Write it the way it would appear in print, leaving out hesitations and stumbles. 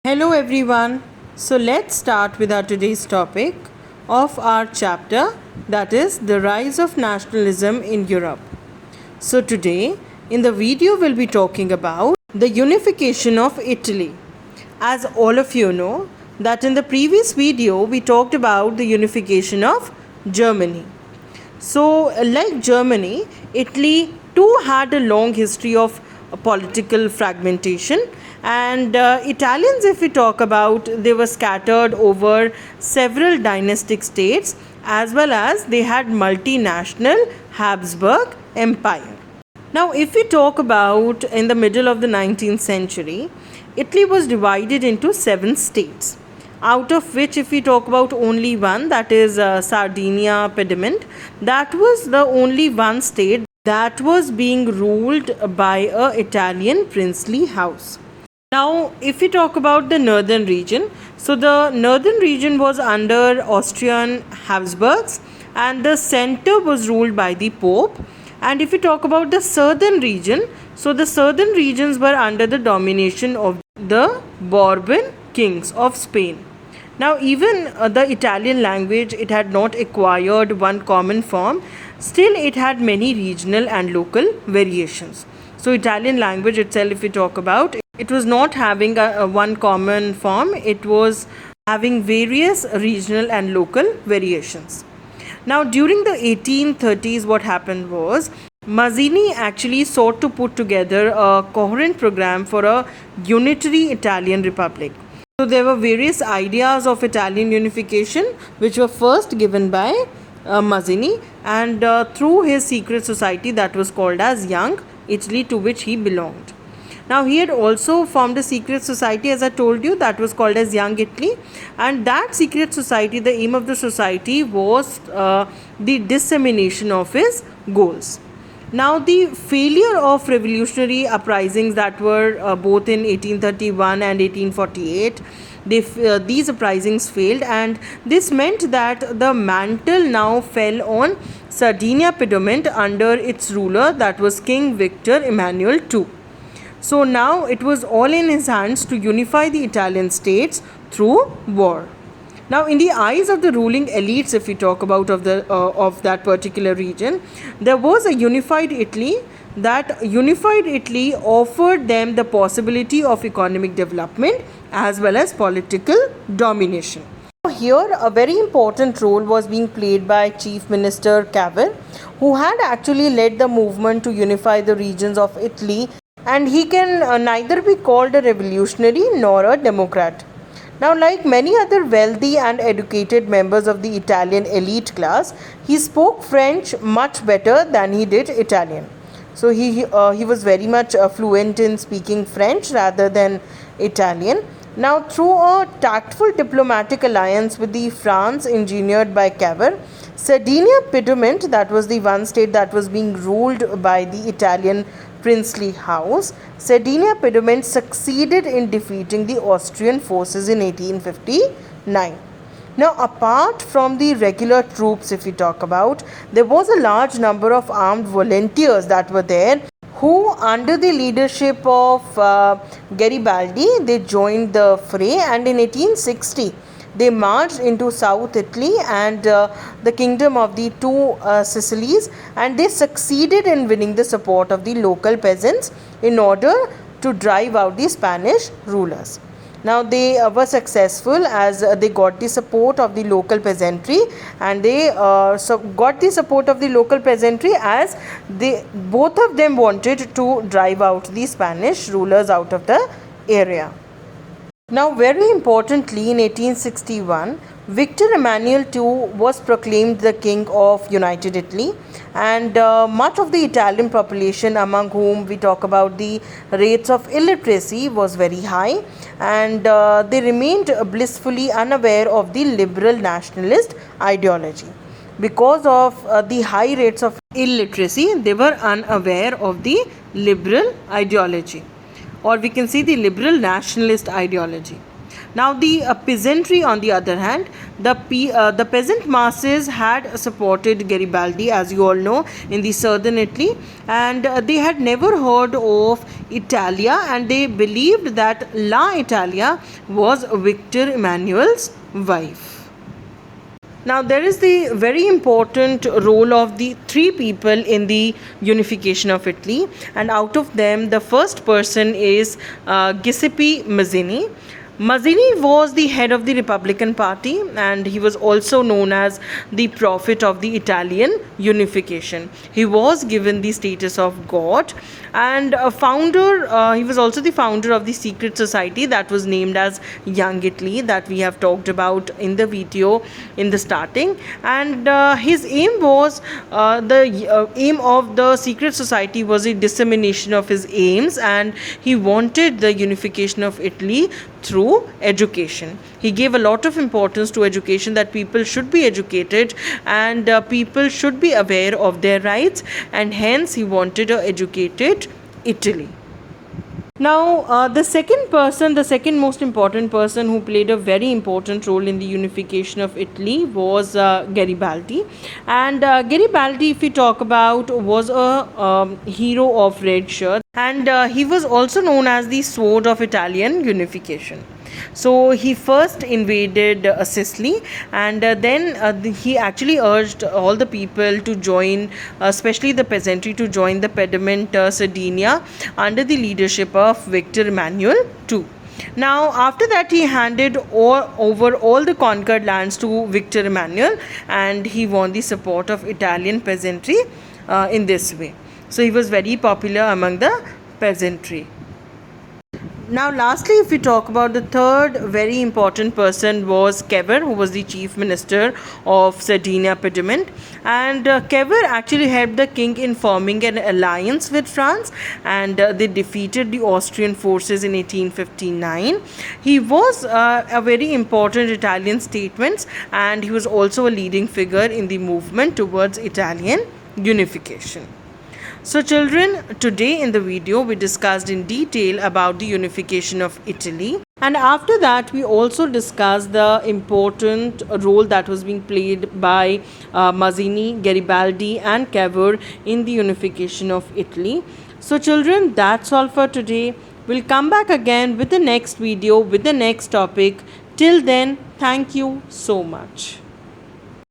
Hello everyone. So let's start with our today's topic of our chapter, that is the rise of nationalism in Europe. So today in the video we'll be talking about the unification of Italy. As all of you know that in the previous video we talked about the unification of Germany. So, like Germany, Italy too had a long history of political fragmentation. And Italians, if we talk about, they were scattered over several dynastic states, as well as they had multinational Habsburg Empire. Now, if we talk about in the middle of the 19th century, Italy was divided into 7 states, out of which if we talk about only one, that is Sardinia Pediment, that was the only one state that was being ruled by a Italian princely house. Now, if we talk about the northern region, so the northern region was under Austrian Habsburgs and the center was ruled by the Pope. And if we talk about the southern region, so the southern regions were under the domination of the Bourbon kings of Spain. Now, even the Italian language, it had not acquired one common form. Still, it had many regional and local variations. So, Italian language itself, if we talk about, it was not having one common form. It was having various regional and local variations. Now, during the 1830s, what happened was Mazzini actually sought to put together a coherent program for a unitary Italian republic. So there were various ideas of Italian unification which were first given by Mazzini, and through his secret society that was called as Young Italy, to which he belonged. Now he had also formed a secret society, as I told you, that was called as Young Italy, and that secret society, the aim of the society was the dissemination of his goals. Now, the failure of revolutionary uprisings that were both in 1831 and 1848, these uprisings failed, and this meant that the mantle now fell on Sardinia Pediment under its ruler, that was King Victor Emmanuel II. So now it was all in his hands to unify the Italian states through war. Now, in the eyes of the ruling elites, if we talk about of that particular region, there was a unified Italy. That unified Italy offered them the possibility of economic development as well as political domination. Here, a very important role was being played by Chief Minister Cavour, who had actually led the movement to unify the regions of Italy, and he can neither be called a revolutionary nor a democrat. Now, like many other wealthy and educated members of the Italian elite class, he spoke French much better than he did Italian. So he was very much fluent in speaking French rather than Italian. Now, through a tactful diplomatic alliance with the France engineered by Cavour, Sardinia Pediment, that was the one state that was being ruled by the Italian princely house, Sardinia Pediment succeeded in defeating the Austrian forces in 1859. Now, apart from the regular troops, if we talk about, there was a large number of armed volunteers that were there, who under the leadership of Garibaldi, they joined the fray, and in 1860 they marched into South Italy and the kingdom of the two Sicilies, and they succeeded in winning the support of the local peasants in order to drive out the Spanish rulers. Now, they were successful as they got the support of the local peasantry, and they got the support of the local peasantry as both of them wanted to drive out the Spanish rulers out of the area. Now, very importantly, in 1861, Victor Emmanuel II was proclaimed the King of United Italy, and much of the Italian population, among whom we talk about the rates of illiteracy, was very high, and they remained blissfully unaware of the liberal nationalist ideology. Because of the high rates of illiteracy, they were unaware of the liberal ideology, or we can say the liberal nationalist ideology. Now, the peasantry, on the other hand, the peasant masses had supported Garibaldi, as you all know, in the southern Italy, and they had never heard of Italia, and they believed that La Italia was Victor Emmanuel's wife. Now, there is the very important role of the three people in the unification of Italy, and out of them, the first person is Giuseppe Mazzini. Mazzini was the head of the Republican Party, and he was also known as the prophet of the Italian unification. He was given the status of God, and he was also the founder of the secret society that was named as Young Italy, that we have talked about in the video in the starting. And his aim was the aim of the secret society was a dissemination of his aims, and he wanted the unification of Italy through education. He gave a lot of importance to education, that people should be educated, and people should be aware of their rights, and hence he wanted an educated Italy. Now, the second most important person who played a very important role in the unification of Italy was Garibaldi. And Garibaldi, if we talk about, was a hero of red shirt, and he was also known as the sword of Italian unification. So he first invaded Sicily, and then he actually urged all the people to join, especially the peasantry, to join the Piedmont Sardinia under the leadership of Victor Emmanuel II. Now, after that, he handed over all the conquered lands to Victor Emmanuel, and he won the support of Italian peasantry in this way. So he was very popular among the peasantry. Now, lastly, if we talk about the third very important person, was Cavour, who was the chief minister of Sardinia Piedmont. And Cavour actually helped the king in forming an alliance with France, and they defeated the Austrian forces in 1859. He was a very important Italian statesman, and he was also a leading figure in the movement towards Italian unification. So children, today in the video we discussed in detail about the unification of Italy, and after that we also discussed the important role that was being played by Mazzini, Garibaldi and Cavour in the unification of Italy. So children, that's all for today. We'll come back again with the next video with the next topic. Till then, thank you so much.